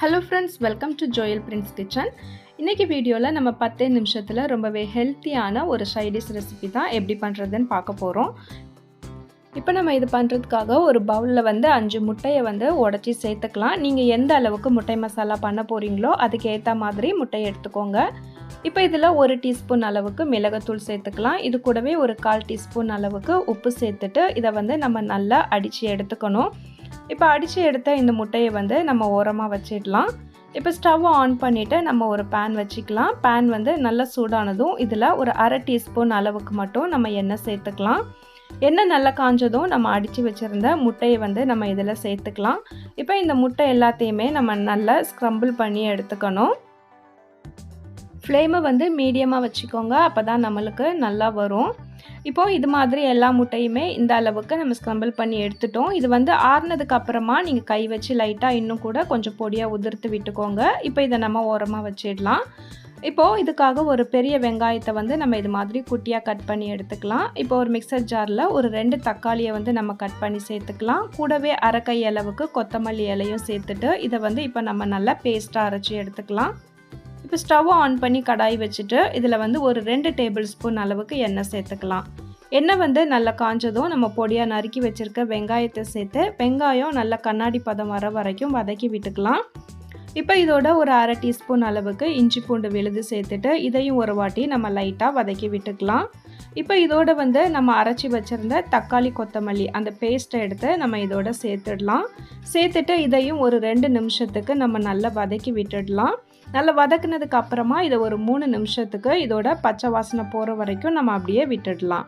Hello friends, welcome to Joel Prince kitchen. இன்றைக்கி வீடியோவில் நம்ம 10 நிமிஷத்தில் ரொம்பவே ஹெல்த்தியான ஒரு சைடிஷ் ரெசிபி தான் எப்படி பண்ணுறதுன்னு பார்க்க போகிறோம். இப்போ நம்ம இது பண்ணுறதுக்காக ஒரு பவுலில் 5 முட்டையை உடச்சி சேர்த்துக்கலாம். நீங்கள் எந்த அளவுக்கு முட்டை மசாலா பண்ண போகிறீங்களோ அதுக்கு ஏற்ற மாதிரி முட்டையை எடுத்துக்கோங்க. இப்போ இதில் 1 டீஸ்பூன் அளவுக்கு மிளகுத்தூள் சேர்த்துக்கலாம். இது கூடவே ஒரு 1/4 டீஸ்பூன் அளவுக்கு உப்பு சேர்த்துட்டு இதை நம்ம நல்லா அடித்து எடுத்துக்கணும். இப்போ அடித்து எடுத்த இந்த முட்டையை நம்ம ஓரமாக வச்சிடலாம். இப்போ ஸ்டவ்வை ஆன் பண்ணிவிட்டு நம்ம ஒரு பேன் வச்சுக்கலாம். பேன் நல்லா சூடானதும் இதில் ஒரு 1/2 டீஸ்பூன் அளவுக்கு மட்டும் நம்ம எண்ணெய் சேர்த்துக்கலாம். எண்ணெய் நல்லா காஞ்சதும் நம்ம அடித்து வச்சுருந்த முட்டையை நம்ம இதில் சேர்த்துக்கலாம். இப்போ இந்த முட்டை எல்லாத்தையுமே நம்ம நல்லா ஸ்க்ரம்பிள் பண்ணி எடுத்துக்கணும். ஃப்ளேமை மீடியமாக வச்சுக்கோங்க, அப்போ தான் நம்மளுக்கு நல்லா வரும். இப்போது இது மாதிரி எல்லா முட்டையுமே இந்த அளவுக்கு நம்ம ஸ்க்ரம்பிள் பண்ணி எடுத்துட்டோம். இது ஆறுனதுக்கு அப்புறமா நீங்கள் கை வச்சு லைட்டாக இன்னும் கூட கொஞ்சம் பொடியாக உதிர்த்து விட்டுக்கோங்க. இப்போ இதை நம்ம ஓரமாக வச்சிடலாம். இப்போது இதுக்காக ஒரு பெரிய வெங்காயத்தை நம்ம இது மாதிரி குட்டியாக கட் பண்ணி எடுத்துக்கலாம். இப்போ ஒரு மிக்சர் ஜாரில் ஒரு 2 தக்காளியை நம்ம கட் பண்ணி சேர்த்துக்கலாம். கூடவே 1/2 கை அளவுக்கு கொத்தமல்லி இலையும் சேர்த்துட்டு இதை இப்போ நம்ம நல்லா பேஸ்ட்டாக அரைச்சி எடுத்துக்கலாம். இப்போ ஸ்டவ் ஆன் பண்ணி கடாய் வச்சுட்டு இதில் ஒரு 2 டேபிள் ஸ்பூன் அளவுக்கு எண்ணெய் சேர்த்துக்கலாம். எண்ணெய் நல்லா காஞ்சதும் நம்ம பொடியாக நறுக்கி வச்சுருக்க வெங்காயத்தை சேர்த்து வெங்காயம் நல்லா கண்ணாடி பதம் வர வரைக்கும் வதக்கி விட்டுக்கலாம். இப்போ இதோட ஒரு 1/2 டீஸ்பூன் அளவுக்கு இஞ்சி பூண்டு விழுது சேர்த்துட்டு இதையும் ஒரு வாட்டி நம்ம லைட்டாக வதக்கி விட்டுக்கலாம். இப்போ இதோட நம்ம அரைச்சி வச்சுருந்த தக்காளி கொத்தமல்லி அந்த பேஸ்ட்டை எடுத்து நம்ம இதோட சேர்த்துடலாம். சேர்த்துட்டு இதையும் ஒரு 2 நிமிஷத்துக்கு நம்ம நல்லா வதக்கி விட்டுடலாம். நல்லா வதக்குனதுக்கு அப்புறமா இதை ஒரு 3 நிமிஷத்துக்கு இதோட பச்சை வாசனை போகிற வரைக்கும் நம்ம அப்படியே விட்டுடலாம்.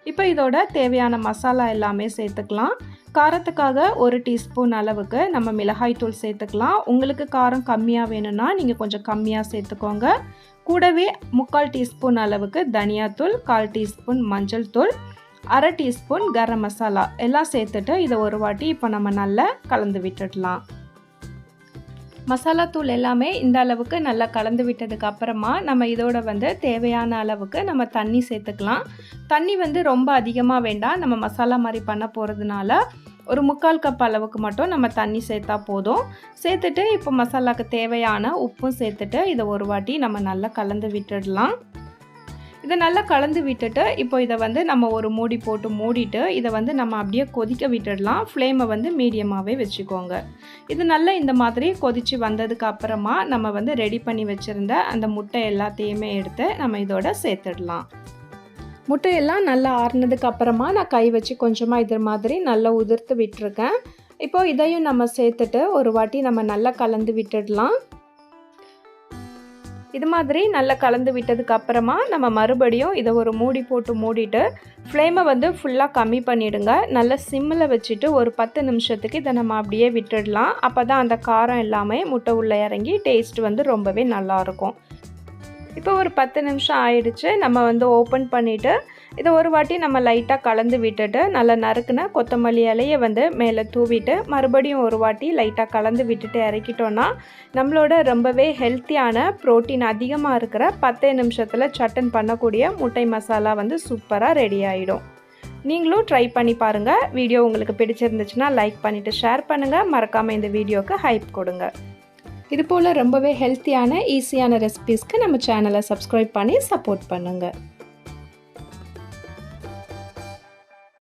இப்போ இதோட தேவையான மசாலா எல்லாமே சேர்த்துக்கலாம். காரத்துக்காக 1 டீஸ்பூன் அளவுக்கு நம்ம மிளகாய் தூள் சேர்த்துக்கலாம். உங்களுக்கு காரம் கம்மியாக வேணும்னா நீங்கள் கொஞ்சம் கம்மியாக சேர்த்துக்கோங்க. கூடவே 3/4 டீஸ்பூன் அளவுக்கு தனியாத்தூள், 1/4 டீஸ்பூன் மஞ்சள் தூள், 1/2 டீஸ்பூன் கரம் மசாலா எல்லாம் சேர்த்துட்டு இதை ஒரு வாட்டி இப்போ நம்ம நல்லா கலந்து விட்டுடலாம். மசாலா தூள் எல்லாமே இந்த அளவுக்கு நல்லா கலந்து விட்டதுக்கு அப்புறமா நம்ம இதோட தேவையான அளவுக்கு நம்ம தண்ணி சேர்த்துக்கலாம். தண்ணி ரொம்ப அதிகமாக வேண்டாம், நம்ம மசாலா மாதிரி பண்ண போகிறதுனால ஒரு 3/4 கப் அளவுக்கு மட்டும் நம்ம தண்ணி சேர்த்தா போதும். சேர்த்துட்டு இப்போ மசாலாவுக்கு தேவையான உப்பும் சேர்த்துட்டு இதை ஒரு வாட்டி நம்ம நல்லா கலந்து விட்டுடலாம். இதை நல்லா கலந்து விட்டுட்டு இப்போ இதை நம்ம ஒரு மூடி போட்டு மூடிட்டு இதை நம்ம அப்படியே கொதிக்க விட்டுடலாம். ஃப்ளேமை மீடியமாகவே வச்சுக்கோங்க. இது நல்லா இந்த மாதிரி கொதித்து வந்ததுக்கு அப்புறமா நம்ம ரெடி பண்ணி வச்சுருந்த அந்த முட்டை எல்லாத்தையுமே எடுத்து நம்ம இதோட சேர்த்துடலாம். முட்டையெல்லாம் நல்லா ஆறுனதுக்கு அப்புறமா நான் கை வச்சு கொஞ்சமாக இது மாதிரி நல்லா உதிர்த்து விட்டுருக்கேன். இப்போது இதையும் நம்ம சேர்த்துட்டு ஒரு வாட்டி நம்ம நல்லா கலந்து விட்டுடலாம். இது மாதிரி நல்லா கலந்து விட்டதுக்கு அப்புறமா நம்ம மறுபடியும் இதை ஒரு மூடி போட்டு மூடிட்டு ஃப்ளேமை ஃபுல்லாக கம்மி பண்ணிவிடுங்க. நல்லா சிம்மில் வச்சுட்டு ஒரு 10 நிமிஷத்துக்கு இதை நம்ம அப்படியே விட்டுடலாம். அப்போ தான் அந்த காரம் எல்லாமே முட்டை உள்ளே இறங்கி டேஸ்ட் ரொம்பவே நல்லாயிருக்கும். இப்போ ஒரு 10 நிமிஷம் ஆயிடுச்சு. நம்ம ஓப்பன் பண்ணிவிட்டு இதை ஒரு வாட்டி நம்ம லைட்டாக கலந்து விட்டுட்டு நல்லா நறுக்குன கொத்தமல்லி இலையை மேலே தூவிட்டு மறுபடியும் ஒரு வாட்டி லைட்டாக கலந்து விட்டுட்டு இறக்கிட்டோன்னா நம்மளோட ரொம்பவே ஹெல்த்தியான ப்ரோட்டீன் அதிகமாக இருக்கிற 10 நிமிஷத்தில் சட்டன் பண்ணக்கூடிய முட்டை மசாலா சூப்பராக ரெடி ஆகிடும். நீங்களும் ட்ரை பண்ணி பாருங்கள். வீடியோ உங்களுக்கு பிடிச்சிருந்துச்சுன்னா லைக் பண்ணிவிட்டு ஷேர் பண்ணுங்கள். மறக்காமல் இந்த வீடியோவுக்கு ஹைப் கொடுங்க. இதுபோல் ரொம்பவே ஹெல்த்தியான ஈஸியான ரெசிபீஸ்க்கு நம்ம சேனலை சப்ஸ்கிரைப் பண்ணி சப்போர்ட் பண்ணுங்கள்.